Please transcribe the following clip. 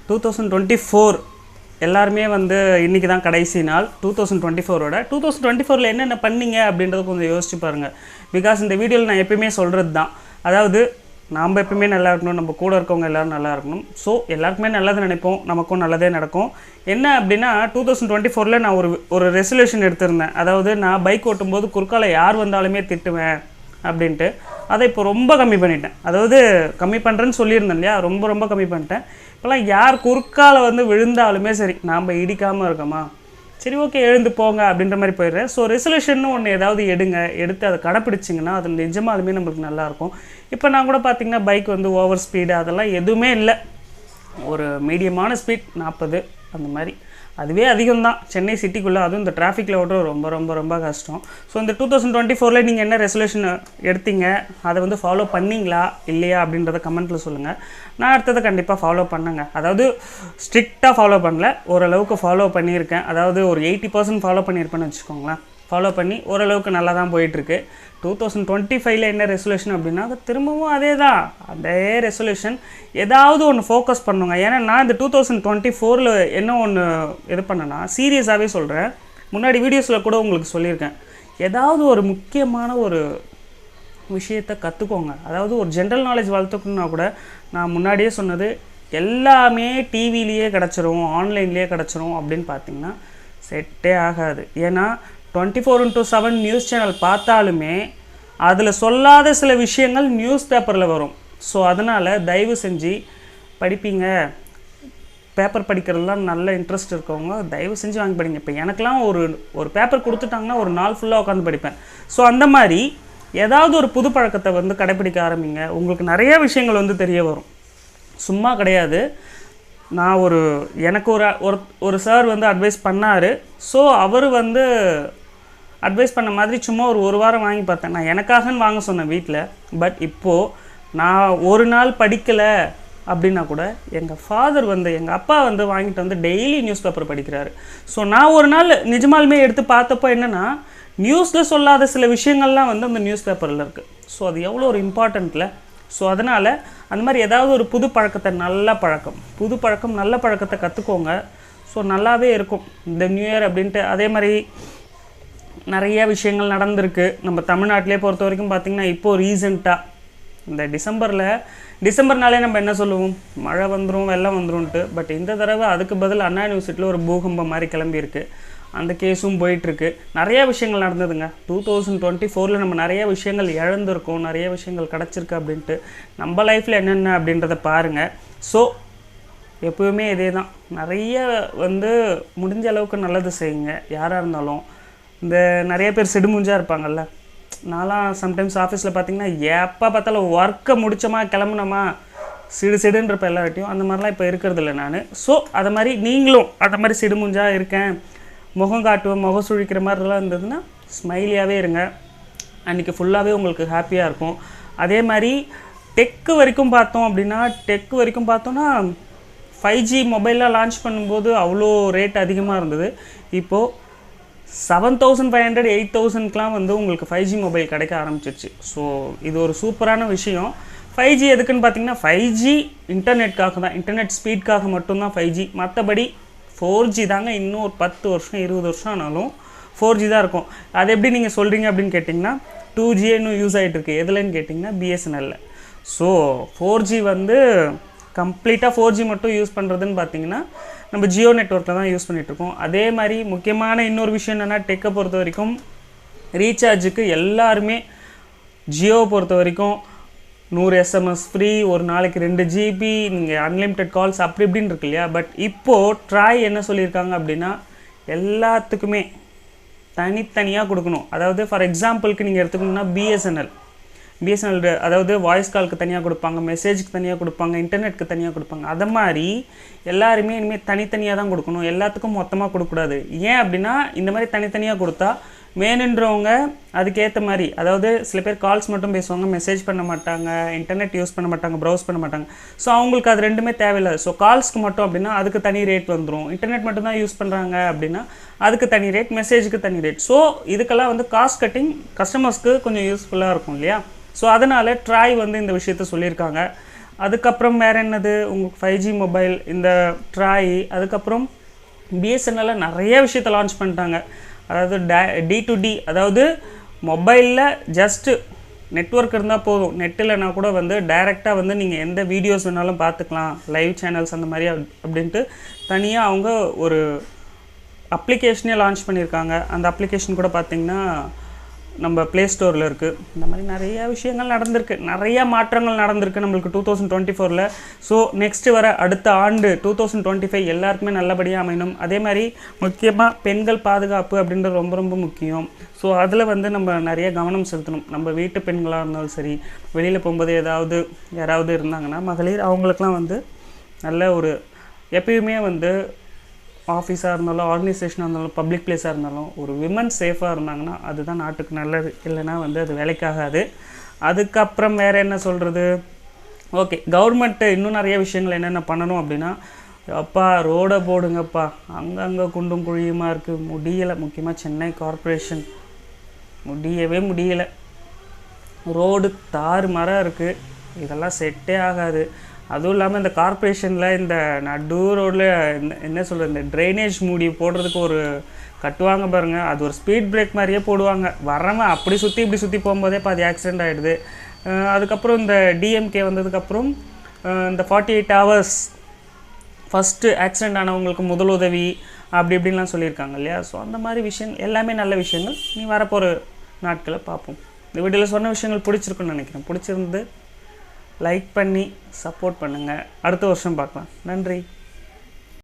2024 எல்லாருமே வந்து இன்றைக்கி தான் கடைசி நாள் 2024ஓட 2024 என்னென்ன பண்ணீங்க அப்படின்றத கொஞ்சம் யோசிச்சு பாருங்கள். பிகாஸ் இந்த வீடியோவில் நான் எப்பயுமே சொல்கிறது தான், அதாவது நாம் எப்பவுமே நல்லா இருக்கணும், நம்ம கூட இருக்கவங்க எல்லோரும் நல்லா இருக்கணும். ஸோ எல்லாருக்குமே நல்லது நினைப்போம், நமக்கும் நல்லதே நடக்கும். என்ன அப்படின்னா 2024 நான் ஒரு ரெசல்யூஷன் எடுத்திருந்தேன். அதாவது நான் பைக் ஓட்டும்போது குறுக்கால யார் வந்தாலுமே திட்டுவேன் அப்படின்ட்டு. அதை இப்போ ரொம்ப கம்மி பண்ணிட்டேன். அதாவது கம்மி பண்ணுறேன்னு சொல்லியிருந்தேன் இல்லையா, ரொம்ப கம்மி பண்ணிட்டேன். இப்போலாம் யார் குறுக்கால வந்து விழுந்தாலுமே சரி, நாம் இடிக்காமல் இருக்கோமா, சரி ஓகே எழுந்து போங்க அப்படின்ற மாதிரி போயிடுறேன். ஸோ ரெசல்யூஷன் ஒன்று ஏதாவது எடுத்து அதை கடைப்பிடிச்சிங்கன்னா அது நிஜமாலுமே நம்மளுக்கு நல்லாயிருக்கும். இப்போ நான் கூட பார்த்திங்கன்னா பைக் வந்து ஓவர் ஸ்பீடு அதெல்லாம் எதுவுமே இல்லை, ஒரு மீடியமான ஸ்பீட் 40 அந்த மாதிரி. அதுவே அதிகம்தான் சென்னை சிட்டிக்குள்ளே, அதுவும் இந்த டிராஃபிக்கில் ஓட்டுறது ரொம்ப கஷ்டம். ஸோ இந்த 2024 நீங்கள் என்ன ரெசல்யூஷன் எடுத்தீங்க, அதை வந்து ஃபாலோ பண்ணிங்களா இல்லையா அப்படின்றத கமெண்ட்டில் சொல்லுங்கள். நான் அடுத்ததை கண்டிப்பாக ஃபாலோ பண்ணேங்க. அதாவது ஸ்ட்ரிக்டாக ஃபாலோ பண்ணல, ஓரளவுக்கு ஃபாலோ பண்ணியிருக்கேன். அதாவது ஒரு 80% ஃபாலோ பண்ணியிருப்பேன்னு வச்சுக்கோங்களேன். ஃபாலோ பண்ணி ஓரளவுக்கு நல்லா தான் போயிட்டுருக்கு. 2025 என்ன ரெசல்யூஷன் அப்படின்னா அது திரும்பவும் அதே ரெசல்யூஷன் ஏதாவது ஒன்று ஃபோக்கஸ் பண்ணுங்க. ஏன்னா நான் இந்த 2024 என்ன ஒன்று இது பண்ணேன்னா சீரியஸாகவே சொல்கிறேன், முன்னாடி வீடியோஸில் கூட உங்களுக்கு சொல்லியிருக்கேன், ஏதாவது ஒரு முக்கியமான ஒரு விஷயத்தை கற்றுக்கோங்க. அதாவது ஒரு ஜென்ரல் நாலேஜ் வளர்த்துக்கணுன்னா கூட நான் முன்னாடியே சொன்னது எல்லாமே டிவிலேயே கிடச்சிரும், ஆன்லைன்லேயே கிடச்சிரும் அப்படின்னு பார்த்தீங்கன்னா செட்டே ஆகாது. ஏன்னா 24/7 நியூஸ் சேனல் பார்த்தாலுமே அதில் சொல்லாத சில விஷயங்கள் நியூஸ் பேப்பரில் வரும். ஸோ அதனால் தயவு செஞ்சு படிப்பீங்க, பேப்பர் படிக்கிறதுலாம் நல்ல இன்ட்ரெஸ்ட் இருக்கவங்க தயவு செஞ்சு வாங்கி படிங்க. இப்போ எனக்கெலாம் ஒரு பேப்பர் கொடுத்துட்டாங்கன்னா ஒரு நாள் ஃபுல்லாக உட்காந்து படிப்பேன். ஸோ அந்த மாதிரி ஏதாவது ஒரு புது பழக்கத்தை வந்து கடைப்பிடிக்க ஆரம்பிங்க. உங்களுக்கு நிறைய விஷயங்கள் வந்து தெரிய வரும், சும்மா கிடையாது. நான் எனக்கு ஒரு சார் வந்து அட்வைஸ் பண்ணார். ஸோ அவர் வந்து அட்வைஸ் பண்ண மாதிரி சும்மா ஒரு வாரம் வாங்கி பார்த்தேன். நான் எனக்காகன்னு வாங்க சொன்னேன் வீட்டில். பட் இப்போது நான் ஒரு நாள் படிக்கலை அப்படின்னா கூட எங்கள் ஃபாதர் வந்து எங்கள் அப்பா வந்து வாங்கிட்டு வந்து டெய்லி நியூஸ் பேப்பர் படிக்கிறாரு. ஸோ நான் ஒரு நாள் நிஜமாலுமே எடுத்து பார்த்தப்போ என்னென்னா நியூஸில் சொல்லாத சில விஷயங்கள்லாம் வந்து அந்த நியூஸ் பேப்பரில் இருக்குது. ஸோ அது எவ்வளோ ஒரு இம்பார்ட்டண்ட்டில். ஸோ அதனால் அந்த மாதிரி ஏதாவது ஒரு புது பழக்கத்தை நல்ல பழக்கத்தை கற்றுக்கோங்க. ஸோ நல்லாவே இருக்கும் இந்த நியூ இயர் அப்படின்ட்டு. அதே மாதிரி நிறைய விஷயங்கள் நடந்திருக்கு நம்ம தமிழ்நாட்டிலே பொறுத்த வரைக்கும். பார்த்திங்கன்னா இப்போது ரீசெண்டாக இந்த டிசம்பர்னாலே நம்ம என்ன சொல்லுவோம், மழை வந்துடும் வெள்ளம் வந்துடும்ன்ட்டு. பட் இந்த தடவை அதுக்கு பதில் அண்ணா யூனிவர்சிட்டியில் ஒரு பூகம்பம் மாதிரி கிளம்பியிருக்கு. அந்த கேஸும் போயிட்டுருக்கு. நிறைய விஷயங்கள் நடந்ததுங்க 2024 நம்ம நிறைய விஷயங்கள் இழந்திருக்கோம், நிறைய விஷயங்கள் கிடச்சிருக்கு அப்படின்ட்டு. நம்ம லைஃப்பில் என்னென்ன அப்படின்றத பாருங்கள். ஸோ எப்போவுமே இதே தான், நிறைய வந்து முடிஞ்ச அளவுக்கு நல்லது செய்யுங்க. யாராக இருந்தாலும் இந்த நிறைய பேர் சிடுமுஞ்சாக இருப்பாங்கள்ல, நான்லாம் சம்டைம்ஸ் ஆஃபீஸில் பார்த்திங்கன்னா எப்போ பார்த்தாலும் ஒர்க்கை முடித்தோமா கிளம்புனோமா சிடுன்றப்ப எல்லார்ட்டையும் அந்த மாதிரிலாம் இப்போ இருக்கிறது இல்லை நான். ஸோ அதை மாதிரி நீங்களும் அந்த மாதிரி சிடுமுஞ்சாக இருக்கேன், முகம் காட்டுவோம், முகம் சுழிக்கிற மாதிரிலாம் இருந்ததுன்னா ஸ்மைலியாகவே இருங்க. அன்றைக்கி ஃபுல்லாகவே உங்களுக்கு ஹாப்பியாக இருக்கும். அதே மாதிரி டெக்கு வரைக்கும் பார்த்தோன்னா 5G மொபைல்லாம் லான்ச் பண்ணும்போது அவ்வளோ ரேட் அதிகமாக இருந்தது. இப்போது 7,500 8,000க்கெலாம் வந்து உங்களுக்கு 5G மொபைல் கிடைக்க ஆரம்பிச்சிருச்சு. ஸோ இது ஒரு சூப்பரான விஷயம். 5G எதுக்குன்னு பார்த்தீங்கன்னா 5G இன்டர்நெட்காக தான், இன்டர்நெட் ஸ்பீட்காக மட்டும்தான் 5G. மற்றபடி 4G தாங்க. இன்னும் ஒரு 10 வருஷம் 20 வருஷம் ஆனாலும் 4G தான் இருக்கும். அது எப்படி நீங்கள் சொல்கிறீங்க அப்படின்னு கேட்டிங்கன்னா 2G இன்னும் யூஸ் ஆகிட்டு இருக்குது. எதுலன்னு கேட்டிங்கன்னா BSNL. ஸோ 4G வந்து கம்ப்ளீட்டாக 4G மட்டும் யூஸ் பண்ணுறதுன்னு பார்த்தீங்கன்னா நம்ம ஜியோ நெட்வொர்க்கில் தான் யூஸ் பண்ணிகிட்ருக்கோம். அதே மாதிரி முக்கியமான இன்னொரு விஷயம் என்னென்னா, டெக்கை பொறுத்த வரைக்கும் ரீசார்ஜுக்கு எல்லாருமே ஜியோவை பொறுத்த வரைக்கும் 100 SMS ஃப்ரீ, ஒரு நாளைக்கு 2 GB, நீங்கள் அன்லிமிட்டெட் கால்ஸ் அப்படி இப்படின்னு இருக்கு இல்லையா. பட் இப்போது ட்ராய் என்ன சொல்லியிருக்காங்க அப்படின்னா எல்லாத்துக்குமே தனித்தனியாக கொடுக்கணும். அதாவது ஃபார் எக்ஸாம்பிளுக்கு நீங்கள் எடுத்துக்கணுன்னா BSNL அதாவது வாய்ஸ் காலுக்கு தனியாக கொடுப்பாங்க, மெசேஜுக்கு தனியாக கொடுப்பாங்க, இன்டர்நெட்டுக்கு தனியாக கொடுப்பாங்க. அதை மாதிரி எல்லாருமே இனிமேல் தனித்தனியாக தான் கொடுக்கணும், எல்லாத்துக்கும் மொத்தமாக கொடுக்கக்கூடாது. ஏன் அப்படின்னா இந்த மாதிரி தனித்தனியாக கொடுத்தா வேணுன்றவங்க அதுக்கேற்ற மாதிரி, அதாவது சில பேர் கால்ஸ் மட்டும் பேசுவாங்க, மெசேஜ் பண்ண மாட்டாங்க, இன்டர்நெட் யூஸ் பண்ண மாட்டாங்க, ப்ரௌஸ் பண்ண மாட்டாங்க. ஸோ அவங்களுக்கு அது ரெண்டுமே தேவையில்லை. ஸோ கால்ஸ்க்கு மட்டும் அப்படின்னா அதுக்கு தனி ரேட் வந்துடும். இன்டர்நெட் மட்டும் தான் யூஸ் பண்ணுறாங்க அப்படின்னா அதுக்கு தனி ரேட், மெசேஜுக்கு தனி ரேட். ஸோ இதுக்கெல்லாம் வந்து காஸ்ட் கட்டிங் கஸ்டமர்ஸ்க்கு கொஞ்சம் யூஸ்ஃபுல்லாக இருக்கும் இல்லையா. ஸோ அதனால் ட்ராய் வந்து இந்த விஷயத்த சொல்லியிருக்காங்க. அதுக்கப்புறம் வேறு என்னது உங்களுக்கு 5G மொபைல், இந்த ட்ராய், அதுக்கப்புறம் பிஎஸ்என்எல்ல நிறைய விஷயத்தை லான்ச் பண்ணிட்டாங்க. அதாவது D2D, அதாவது மொபைலில் ஜஸ்ட்டு நெட்வொர்க் இருந்தால் போதும், நெட் இல்லைனா கூட வந்து டைரெக்டாக வந்து நீங்கள் எந்த வீடியோஸ் வேணாலும் பார்த்துக்கலாம், லைவ் சேனல்ஸ் அந்த மாதிரி அப்படின்ட்டு தனியாக அவங்க ஒரு அப்ளிகேஷனே லான்ச் பண்ணியிருக்காங்க. அந்த அப்ளிகேஷன் கூட பார்த்திங்கன்னா நம்ம ப்ளே ஸ்டோரில் இருக்குது. இந்த மாதிரி நிறைய விஷயங்கள் நடந்திருக்கு, நிறைய மாற்றங்கள் நடந்திருக்கு நம்மளுக்கு 2024. ஸோ நெக்ஸ்ட்டு வர அடுத்த ஆண்டு 2025 எல்லாருக்குமே நல்லபடியாக அமையணும். அதே மாதிரி முக்கியமாக பெண்கள் பாதுகாப்பு அப்படின்றது ரொம்ப ரொம்ப முக்கியம். ஸோ அதில் வந்து நம்ம நிறைய கவனம் செலுத்தணும். நம்ம வீட்டு பெண்களாக இருந்தாலும் சரி, வெளியில் போகும்போது யாராவது இருந்தாங்கன்னா மகளிர், அவங்களுக்கெலாம் வந்து நல்ல ஒரு எப்பயுமே வந்து ஆஃபீஸாக இருந்தாலும், ஆர்கனைசேஷனாக இருந்தாலும், பப்ளிக் பிளேஸாக இருந்தாலும் ஒரு விமன் சேஃபாக இருந்தாங்கன்னா அதுதான் நாட்டுக்கு நல்லது. இல்லைனா வந்து அது வேலைக்காகாது. அதுக்கப்புறம் வேறு என்ன சொல்கிறது, ஓகே, கவர்மெண்ட்டு இன்னும் நிறைய விஷயங்கள் என்னென்ன பண்ணணும் அப்படின்னா, அப்பா ரோடை போடுங்கப்பா, அங்கங்கே குண்டும் குழியுமா இருக்குது, முடியலை. முக்கியமாக சென்னை கார்ப்பரேஷன் முடியவே முடியலை. ரோடு தாறு மரம் இருக்குது, இதெல்லாம் செட்டே ஆகாது. அதுவும் இல்லாமல் இந்த கார்ப்பரேஷனில் இந்த நடு ரோடில் என்ன சொல்கிறது, இந்த ட்ரைனேஜ் மூடி போடுறதுக்கு ஒரு கட்டுவாங்க பாருங்கள், அது ஒரு ஸ்பீட் பிரேக் மாதிரியே போடுவாங்க. வரவன் அப்படி சுற்றி இப்படி சுற்றி போகும்போதே பாதி ஆக்சிடெண்ட் ஆகிடுது. அதுக்கப்புறம் இந்த டிஎம்கே வந்ததுக்கப்புறம் இந்த 48 hours ஃபஸ்ட்டு ஆக்சிடெண்ட் ஆனவங்களுக்கு முதலுதவி அப்படி இப்படின்லாம் சொல்லியிருக்காங்க இல்லையா. ஸோ அந்த மாதிரி விஷயங்கள் எல்லாமே நல்ல விஷயங்கள். நீ வரப்போகிற நாட்களை பார்ப்போம். இந்த வீடியோவில் சொன்ன விஷயங்கள் பிடிச்சிருக்குன்னு நினைக்கிறேன். பிடிச்சிருந்து லைக் பண்ணி சப்போர்ட் பண்ணுங்கள். அடுத்த வருஷம் பார்க்கலாம். நன்றி.